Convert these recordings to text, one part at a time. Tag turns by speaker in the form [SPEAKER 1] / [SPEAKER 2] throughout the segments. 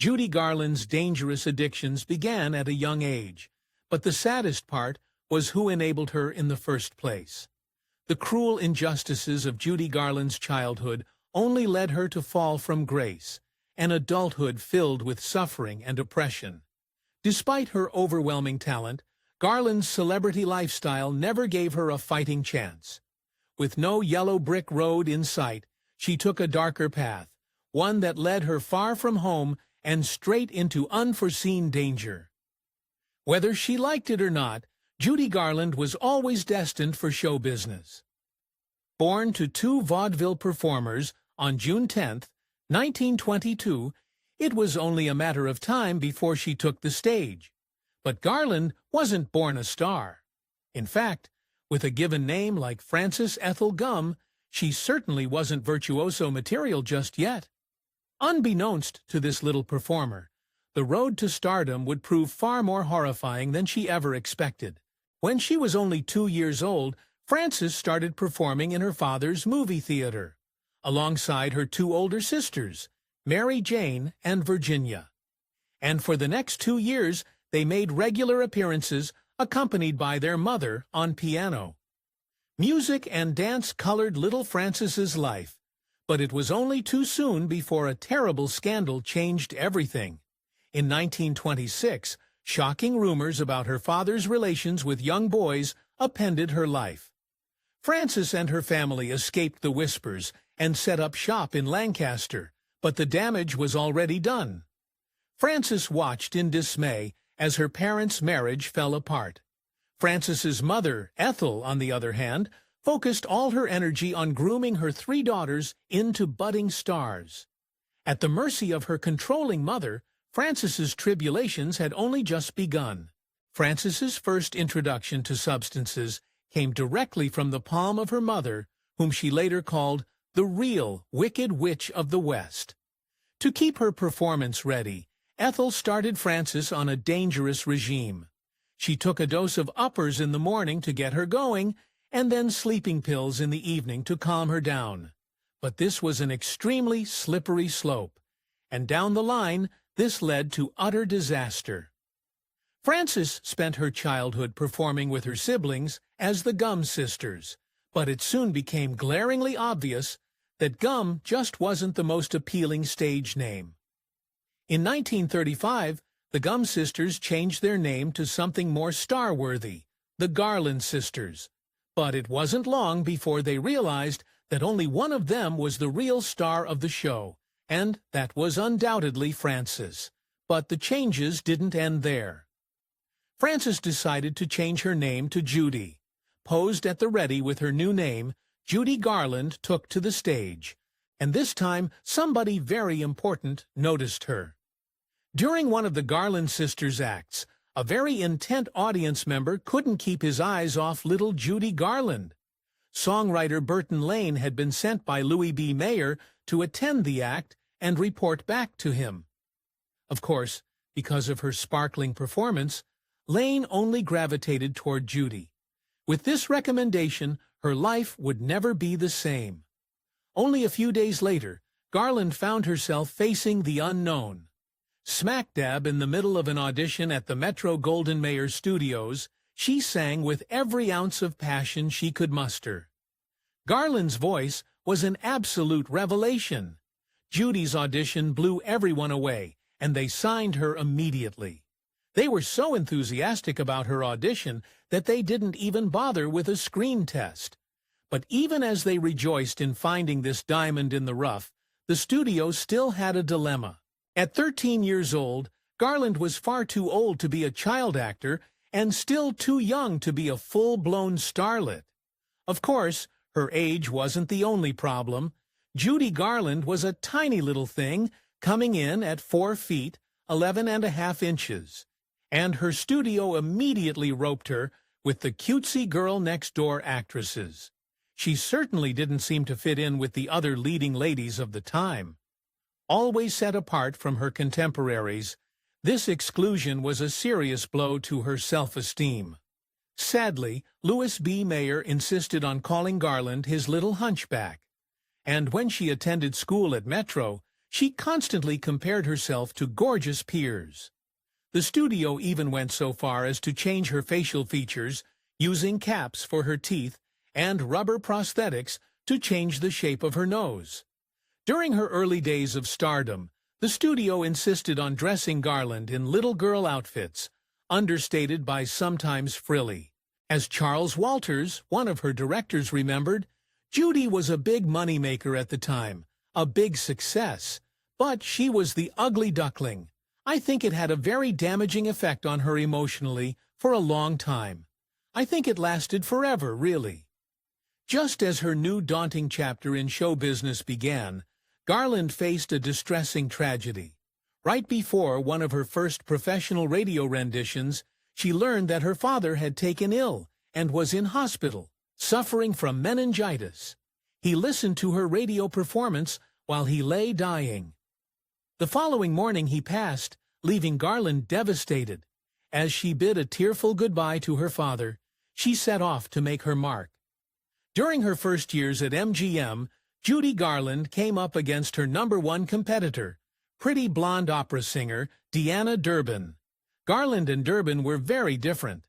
[SPEAKER 1] Judy Garland's dangerous addictions began at a young age, but the saddest part was who enabled her in the first place. The cruel injustices of Judy Garland's childhood only led her to fall from grace, an adulthood filled with suffering and oppression. Despite her overwhelming talent, Garland's celebrity lifestyle never gave her a fighting chance. With no yellow brick road in sight, she took a darker path, one that led her far from home and straight into unforeseen danger. Whether she liked it or not, Judy Garland was always destined for show business. Born to two vaudeville performers on June 10, 1922, it was only a matter of time before she took the stage. But Garland wasn't born a star. In fact, with a given name like Frances Ethel Gumm, she certainly wasn't virtuoso material just yet. Unbeknownst to this little performer, the road to stardom would prove far more horrifying than she ever expected. When she was only 2 years old, Frances started performing in her father's movie theater, alongside her two older sisters, Mary Jane and Virginia. And for the next 2 years, they made regular appearances accompanied by their mother on piano. Music and dance colored little Frances's life, but it was only too soon before a terrible scandal changed everything. In 1926, shocking rumors about her father's relations with young boys upended her life. Frances and her family escaped the whispers and set up shop in Lancaster, but the damage was already done. Frances watched in dismay as her parents' marriage fell apart. Frances's mother, Ethel, on the other hand, focused all her energy on grooming her 3 daughters into budding stars. At the mercy of her controlling mother, Frances's tribulations had only just begun. Frances's first introduction to substances came directly from the palm of her mother, whom she later called the real Wicked Witch of the West. To keep her performance ready, Ethel started Frances on a dangerous regime. She took a dose of uppers in the morning to get her going, and then sleeping pills in the evening to calm her down. But this was an extremely slippery slope, and down the line, this led to utter disaster. Frances spent her childhood performing with her siblings as the Gumm sisters, but it soon became glaringly obvious that Gumm just wasn't the most appealing stage name. In 1935, the Gumm sisters changed their name to something more star-worthy, the Garland sisters. But it wasn't long before they realized that only one of them was the real star of the show, and that was undoubtedly Frances. But the changes didn't end there. Frances decided to change her name to Judy. Posed at the ready with her new name, Judy Garland took to the stage, and this time somebody very important noticed her. During one of the Garland sisters' acts, a very intent audience member couldn't keep his eyes off little Judy Garland. Songwriter Burton Lane had been sent by Louis B. Mayer to attend the act and report back to him. Of course, because of her sparkling performance, Lane only gravitated toward Judy. With this recommendation, her life would never be the same. Only a few days later, Garland found herself facing the unknown. Smack dab in the middle of an audition at the Metro-Goldwyn-Mayer studios, she sang with every ounce of passion she could muster. Garland's voice was an absolute revelation. Judy's audition blew everyone away, and they signed her immediately. They were so enthusiastic about her audition that they didn't even bother with a screen test. But even as they rejoiced in finding this diamond in the rough, the studio still had a dilemma. At 13 years old, Garland was far too old to be a child actor and still too young to be a full-blown starlet. Of course, her age wasn't the only problem. Judy Garland was a tiny little thing, coming in at 4 feet, 11.5 inches. And her studio immediately roped her with the cutesy girl-next-door actresses. She certainly didn't seem to fit in with the other leading ladies of the time. Always set apart from her contemporaries, this exclusion was a serious blow to her self-esteem. Sadly, Louis B. Mayer insisted on calling Garland his little hunchback. And when she attended school at Metro, She constantly compared herself to gorgeous peers. The studio even went so far as to change her facial features, using caps for her teeth and rubber prosthetics to change the shape of her nose. During her early days of stardom, the studio insisted on dressing Garland in little girl outfits, understated by sometimes frilly. As Charles Walters, one of her directors, remembered, Judy was a big moneymaker at the time, a big success, but she was the ugly duckling. I think it had a very damaging effect on her emotionally for a long time. I think it lasted forever, really. Just as her new daunting chapter in show business began, Garland faced a distressing tragedy. Right before one of her first professional radio renditions, she learned that her father had taken ill and was in hospital, suffering from meningitis. He listened to her radio performance while he lay dying. The following morning he passed, leaving Garland devastated. As she bid a tearful goodbye to her father, she set off to make her mark. During her first years at MGM, Judy Garland came up against her #1 competitor, pretty blonde opera singer Deanna Durbin. Garland and Durbin were very different.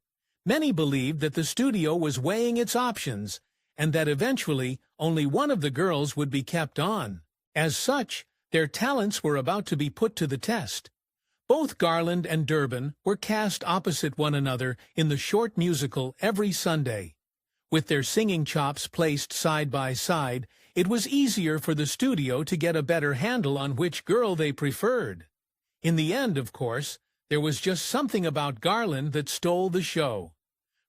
[SPEAKER 1] Many believed that the studio was weighing its options, and that eventually only one of the girls would be kept on. As such, their talents were about to be put to the test. Both Garland and Durbin were cast opposite one another in the short musical Every Sunday. With their singing chops placed side by side, it was easier for the studio to get a better handle on which girl they preferred. In the end, of course, there was just something about Garland that stole the show.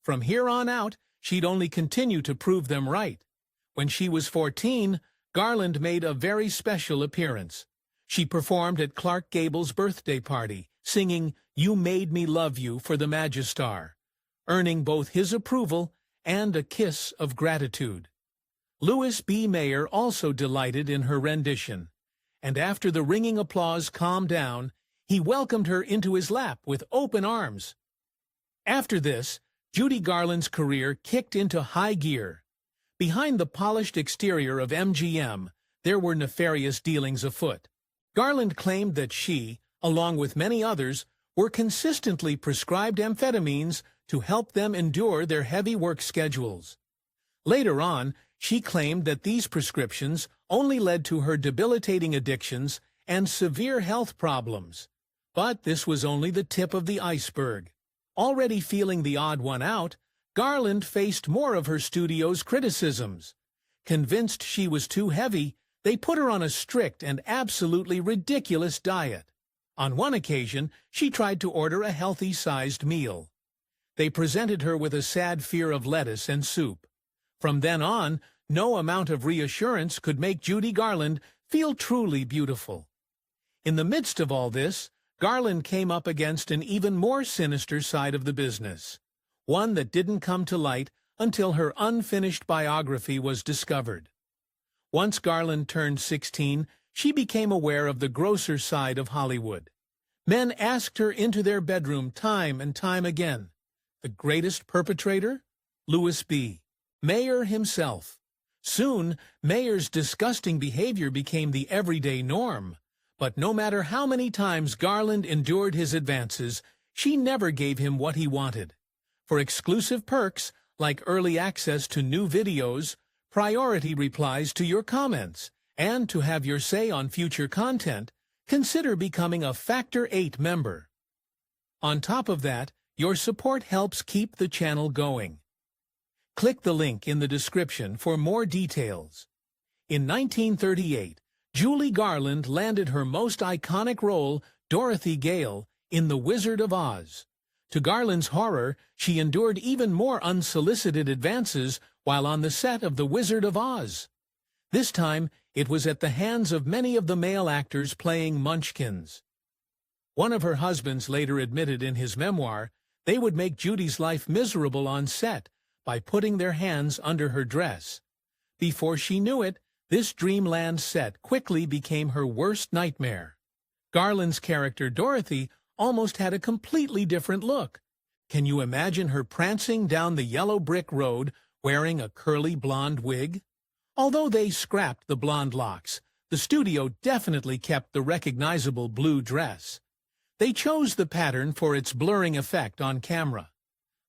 [SPEAKER 1] From here on out, she'd only continue to prove them right. When she was 14, Garland made a very special appearance. She performed at Clark Gable's birthday party, singing "You Made Me Love You" for the Magistar, earning both his approval and a kiss of gratitude. Louis B. Mayer also delighted in her rendition, and after the ringing applause calmed down, he welcomed her into his lap with open arms. After this, Judy Garland's career kicked into high gear. Behind the polished exterior of MGM, there were nefarious dealings afoot. Garland claimed that she, along with many others, were consistently prescribed amphetamines to help them endure their heavy work schedules. Later on, she claimed that these prescriptions only led to her debilitating addictions and severe health problems. But this was only the tip of the iceberg. Already feeling the odd one out, Garland faced more of her studio's criticisms. Convinced she was too heavy, they put her on a strict and absolutely ridiculous diet. On one occasion, she tried to order a healthy-sized meal. They presented her with a sad fear of lettuce and soup. From then on, no amount of reassurance could make Judy Garland feel truly beautiful. In the midst of all this, Garland came up against an even more sinister side of the business, one that didn't come to light until her unfinished biography was discovered. Once Garland turned 16, she became aware of the grosser side of Hollywood. Men asked her into their bedroom time and time again. The greatest perpetrator? Louis B. Mayer himself. Soon, Mayer's disgusting behavior became the everyday norm. But no matter how many times Garland endured his advances, she never gave him what he wanted. For exclusive perks, like early access to new videos, priority replies to your comments, and to have your say on future content, consider becoming a Factor 8 member. On top of that, your support helps keep the channel going. Click the link in the description for more details. In 1938, Judy Garland landed her most iconic role, Dorothy Gale, in The Wizard of Oz. To Garland's horror, she endured even more unsolicited advances while on the set of The Wizard of Oz. This time, it was at the hands of many of the male actors playing Munchkins. One of her husbands later admitted in his memoir they would make Judy's life miserable on set by putting their hands under her dress. Before she knew it, this dreamland set quickly became her worst nightmare. Garland's character Dorothy almost had a completely different look. Can you imagine her prancing down the yellow brick road wearing a curly blonde wig? Although they scrapped the blonde locks, the studio definitely kept the recognizable blue dress. They chose the pattern for its blurring effect on camera.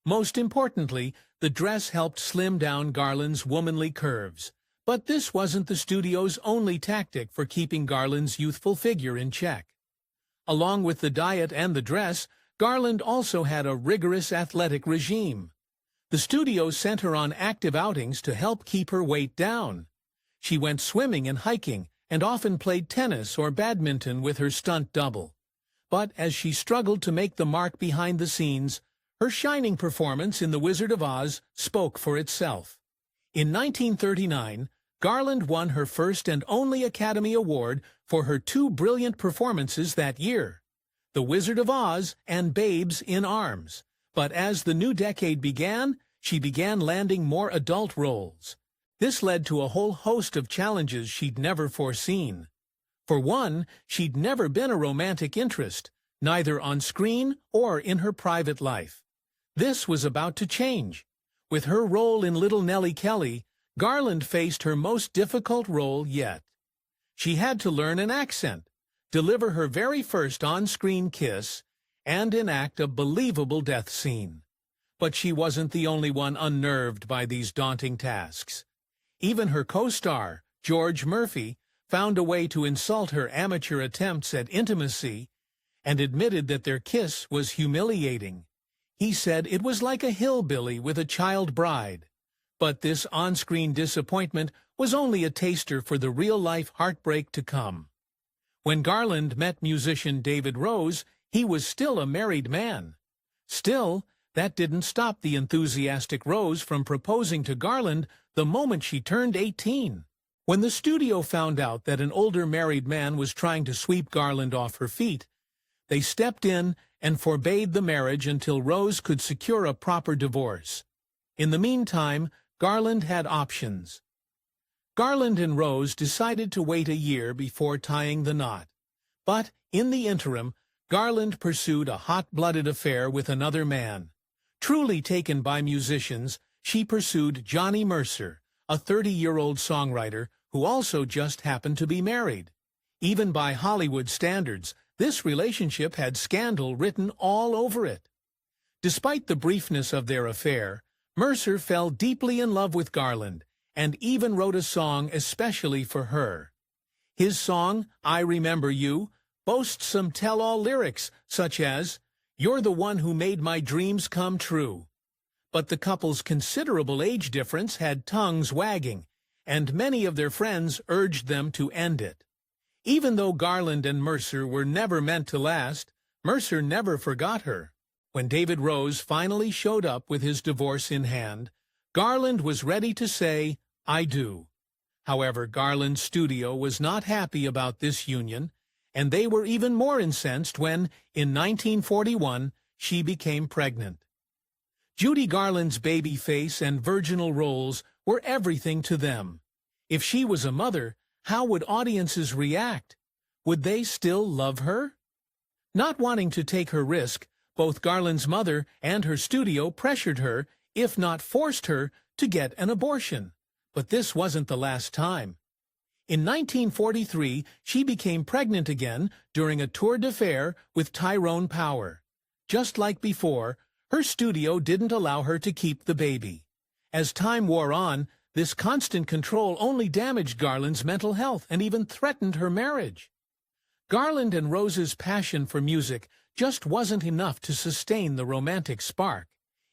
[SPEAKER 1] Most importantly, the dress helped slim down Garland's womanly curves. But this wasn't the studio's only tactic for keeping Garland's youthful figure in check. Along with the diet and the dress, Garland also had a rigorous athletic regime. The studio sent her on active outings to help keep her weight down. She went swimming and hiking, and often played tennis or badminton with her stunt double. But as she struggled to make the mark behind the scenes, her shining performance in The Wizard of Oz spoke for itself. In 1939, Garland won her first and only Academy Award for her two brilliant performances that year, The Wizard of Oz and Babes in Arms. But as the new decade began, she began landing more adult roles. This led to a whole host of challenges she'd never foreseen. For one, she'd never been a romantic interest, neither on screen or in her private life. This was about to change. With her role in Little Nellie Kelly, Garland faced her most difficult role yet. She had to learn an accent, deliver her very first on-screen kiss, and enact a believable death scene. But she wasn't the only one unnerved by these daunting tasks. Even her co-star, George Murphy, found a way to insult her amateur attempts at intimacy and admitted that their kiss was humiliating. He said it was like a hillbilly with a child bride. But this on-screen disappointment was only a taster for the real-life heartbreak to come. When Garland met musician David Rose, he was still a married man. Still, that didn't stop the enthusiastic Rose from proposing to Garland the moment she turned 18. When the studio found out that an older married man was trying to sweep Garland off her feet, they stepped in and forbade the marriage until Rose could secure a proper divorce. In the meantime, Garland had options. Garland and Rose decided to wait a year before tying the knot. But, in the interim, Garland pursued a hot-blooded affair with another man. Truly taken by musicians, she pursued Johnny Mercer, a 30-year-old songwriter who also just happened to be married. Even by Hollywood standards, this relationship had scandal written all over it. Despite the briefness of their affair, Mercer fell deeply in love with Garland and even wrote a song especially for her. His song, I Remember You, boasts some tell-all lyrics such as, "You're the one who made my dreams come true." But the couple's considerable age difference had tongues wagging, and many of their friends urged them to end it. Even though Garland and Mercer were never meant to last, Mercer never forgot her. When David Rose finally showed up with his divorce in hand, Garland was ready to say, "I do." However, Garland's studio was not happy about this union, and they were even more incensed when, in 1941, she became pregnant. Judy Garland's baby face and virginal roles were everything to them. If she was a mother, how would audiences react? Would they still love her? Not wanting to take her risk, both Garland's mother and her studio pressured her, if not forced her, to get an abortion. But this wasn't the last time. In 1943, she became pregnant again during a tour d'affaire with Tyrone Power. Just like before, her studio didn't allow her to keep the baby. As time wore on, this constant control only damaged Garland's mental health and even threatened her marriage. Garland and Rose's passion for music just wasn't enough to sustain the romantic spark.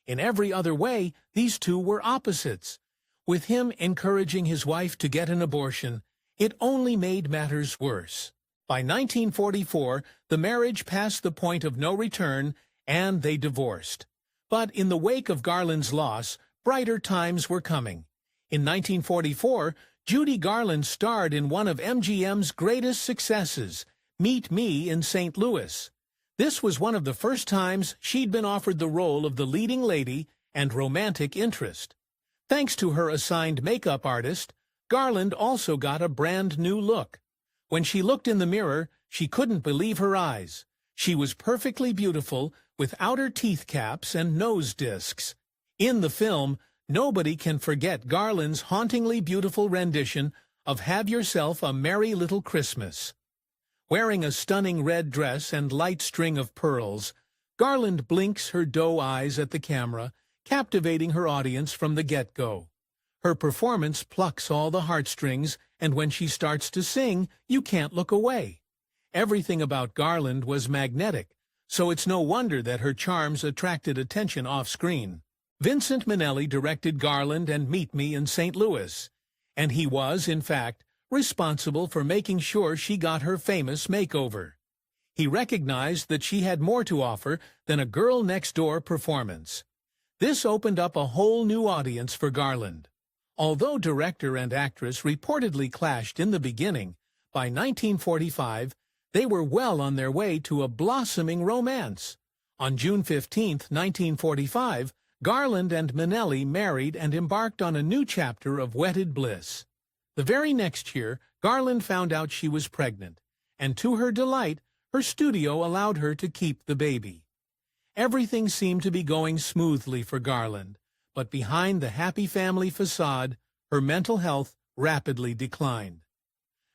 [SPEAKER 1] In every other way, these two were opposites. With him encouraging his wife to get an abortion, it only made matters worse. By 1944, the marriage passed the point of no return, and they divorced. But in the wake of Garland's loss, brighter times were coming. In 1944, Judy Garland starred in one of MGM's greatest successes, Meet Me in St. Louis. This was one of the first times she'd been offered the role of the leading lady and romantic interest. Thanks to her assigned makeup artist, Garland also got a brand new look. When she looked in the mirror, she couldn't believe her eyes. She was perfectly beautiful, with outer teeth caps and nose discs. In the film, nobody can forget Garland's hauntingly beautiful rendition of Have Yourself a Merry Little Christmas. Wearing a stunning red dress and light string of pearls, Garland blinks her doe eyes at the camera, captivating her audience from the get-go. Her performance plucks all the heartstrings, and when she starts to sing, you can't look away. Everything about Garland was magnetic, so it's no wonder that her charms attracted attention off-screen. Vincent Minnelli directed Garland and Meet Me in St. Louis, and he was, in fact, responsible for making sure she got her famous makeover. He recognized that she had more to offer than a girl-next-door performance. This opened up a whole new audience for Garland. Although director and actress reportedly clashed in the beginning, by 1945, they were well on their way to a blossoming romance. On June 15, 1945, Garland and Minnelli married and embarked on a new chapter of wedded bliss. The very next year, Garland found out she was pregnant, and to her delight, her studio allowed her to keep the baby. Everything seemed to be going smoothly for Garland, but behind the happy family facade, her mental health rapidly declined.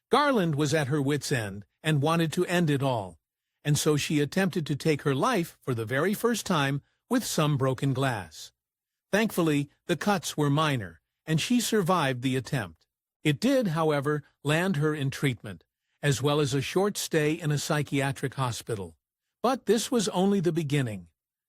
[SPEAKER 1] Garland was at her wit's end and wanted to end it all, and so she attempted to take her life for the very first time with some broken glass. Thankfully, the cuts were minor, and she survived the attempt. It did, however, land her in treatment, as well as a short stay in a psychiatric hospital. But this was only the beginning.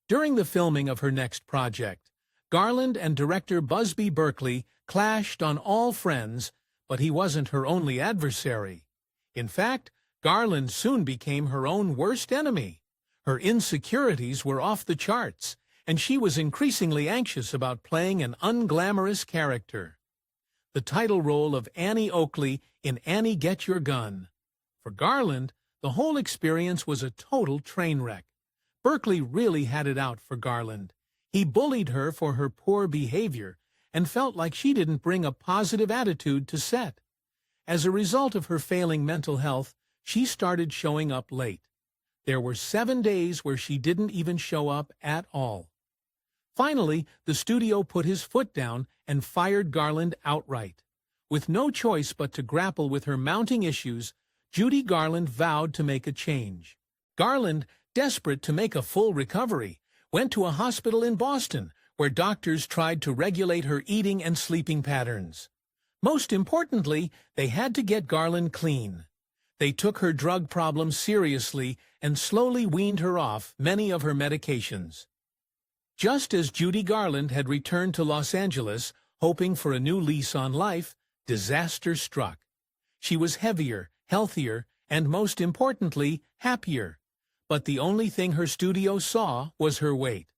[SPEAKER 1] During the filming of her next project, Garland and director Busby Berkeley clashed on All Friends, but he wasn't her only adversary. In fact, Garland soon became her own worst enemy. Her insecurities were off the charts, and she was increasingly anxious about playing an unglamorous character. The title role of Annie Oakley in Annie Get Your Gun. For Garland, the whole experience was a total train wreck. Berkeley really had it out for Garland. He bullied her for her poor behavior and felt like she didn't bring a positive attitude to set. As a result of her failing mental health, she started showing up late. There were 7 days where she didn't even show up at all. Finally, the studio put his foot down and fired Garland outright. With no choice but to grapple with her mounting issues, Judy Garland vowed to make a change. Garland, desperate to make a full recovery, went to a hospital in Boston where doctors tried to regulate her eating and sleeping patterns. Most importantly, they had to get Garland clean. They took her drug problem seriously and slowly weaned her off many of her medications. Just as Judy Garland had returned to Los Angeles, hoping for a new lease on life, disaster struck. She was heavier, healthier, and most importantly, happier. But the only thing her studio saw was her weight.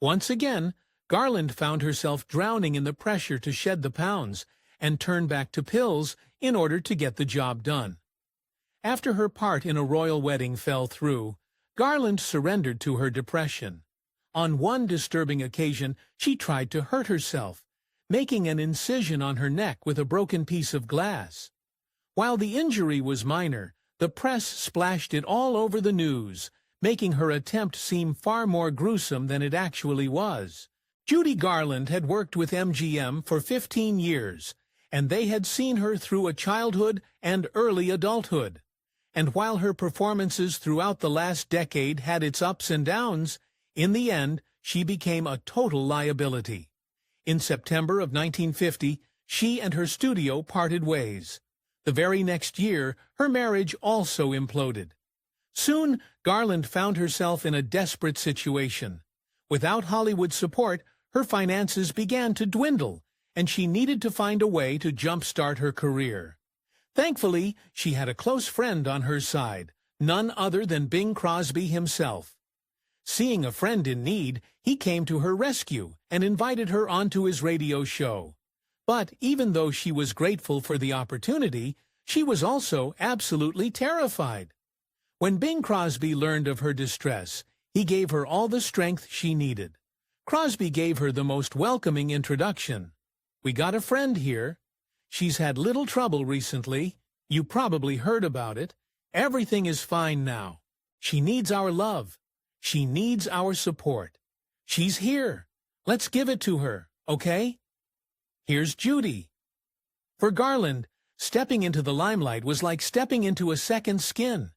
[SPEAKER 1] Once again, Garland found herself drowning in the pressure to shed the pounds and turn back to pills in order to get the job done. After her part in A Royal Wedding fell through, Garland surrendered to her depression. On one disturbing occasion, she tried to hurt herself, making an incision on her neck with a broken piece of glass. While the injury was minor, the press splashed it all over the news, making her attempt seem far more gruesome than it actually was. Judy Garland had worked with MGM for 15 years, and they had seen her through a childhood and early adulthood. And while her performances throughout the last decade had its ups and downs, in the end, she became a total liability. In September of 1950, she and her studio parted ways. The very next year, her marriage also imploded. Soon, Garland found herself in a desperate situation. Without Hollywood support, her finances began to dwindle, and she needed to find a way to jumpstart her career. Thankfully, she had a close friend on her side, none other than Bing Crosby himself. Seeing a friend in need, he came to her rescue and invited her onto his radio show. But even though she was grateful for the opportunity, she was also absolutely terrified. When Bing Crosby learned of her distress, he gave her all the strength she needed. Crosby gave her the most welcoming introduction. "We got a friend here. She's had little trouble recently. You probably heard about it. Everything is fine now. She needs our love. She needs our support. She's here. Let's give it to her, okay? Here's Judy." For Garland, Stepping into the limelight was like stepping into a second skin.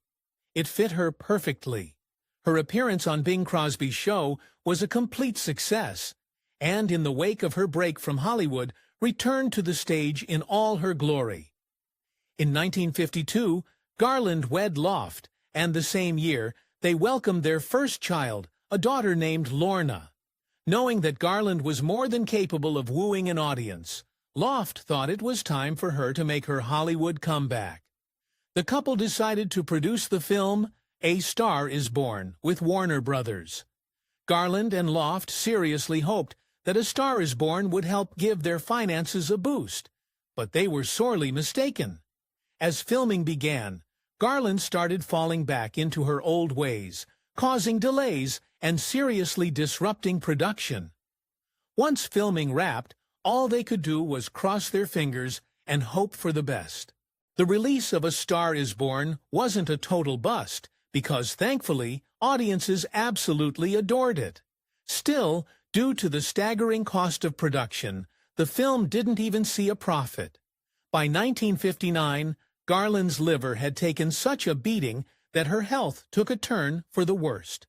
[SPEAKER 1] It fit her perfectly. Her appearance on Bing Crosby's show was a complete success, and in the wake of her break from Hollywood, returned to the stage in all her glory. In 1952, Garland wed Loft, and the same year, they welcomed their first child, a daughter named Lorna. Knowing that Garland was more than capable of wooing an audience, Loft thought it was time for her to make her Hollywood comeback. The couple decided to produce the film A Star is Born with Warner Brothers. Garland and Loft seriously hoped that A Star is Born would help give their finances a boost, but they were sorely mistaken. As filming began, Garland started falling back into her old ways, causing delays and seriously disrupting production. Once filming wrapped, all they could do was cross their fingers and hope for the best. The release of A Star is Born wasn't a total bust, because thankfully, audiences absolutely adored it. Still, due to the staggering cost of production, the film didn't even see a profit. By 1959, Garland's liver had taken such a beating that her health took a turn for the worst.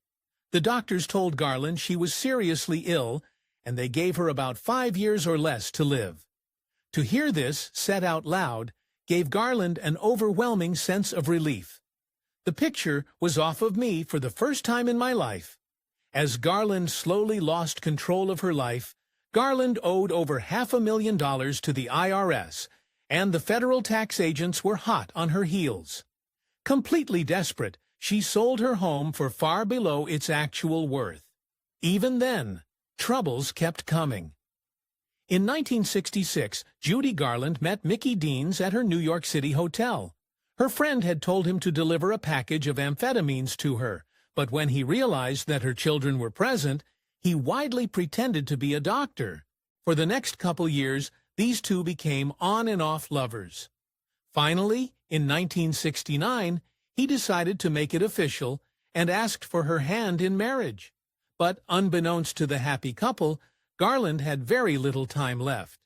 [SPEAKER 1] The doctors told Garland she was seriously ill, and they gave her about 5 years or less to live. To hear this said out loud gave Garland an overwhelming sense of relief. The picture was off of me for the first time in my life. As Garland slowly lost control of her life, Garland owed over $500,000 to the IRS, and the federal tax agents were hot on her heels. Completely desperate, she sold her home for far below its actual worth. Even then, troubles kept coming. In 1966, Judy Garland met Mickey Deans at her New York City hotel. Her friend had told him to deliver a package of amphetamines to her, but when he realized that her children were present, he widely pretended to be a doctor. For the next couple years, these two became on and off lovers. Finally, in 1969, he decided to make it official and asked for her hand in marriage. But unbeknownst to the happy couple, Garland had very little time left.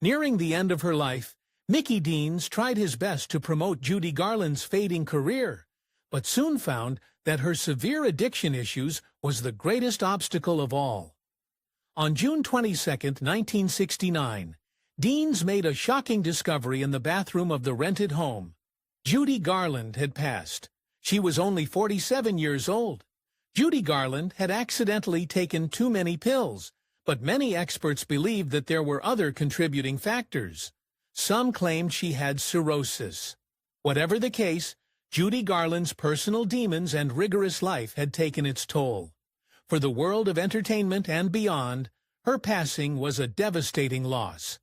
[SPEAKER 1] Nearing the end of her life, Mickey Deans tried his best to promote Judy Garland's fading career, but soon found that her severe addiction issues was the greatest obstacle of all. On June 22, 1969, Deans made a shocking discovery in the bathroom of the rented home. Judy Garland had passed. She was only 47 years old. Judy Garland had accidentally taken too many pills, but many experts believed that there were other contributing factors. Some claimed she had cirrhosis. Whatever the case, Judy Garland's personal demons and rigorous life had taken its toll. For the world of entertainment and beyond, her passing was a devastating loss.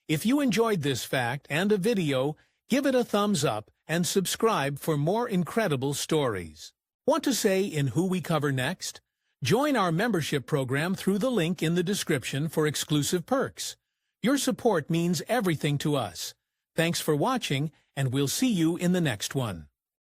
[SPEAKER 1] If you enjoyed this fact and a video, give it a thumbs up and subscribe for more incredible stories. Want to say in who we cover next? Join our membership program through the link in the description for exclusive perks. Your support means everything to us. Thanks for watching, and we'll see you in the next one.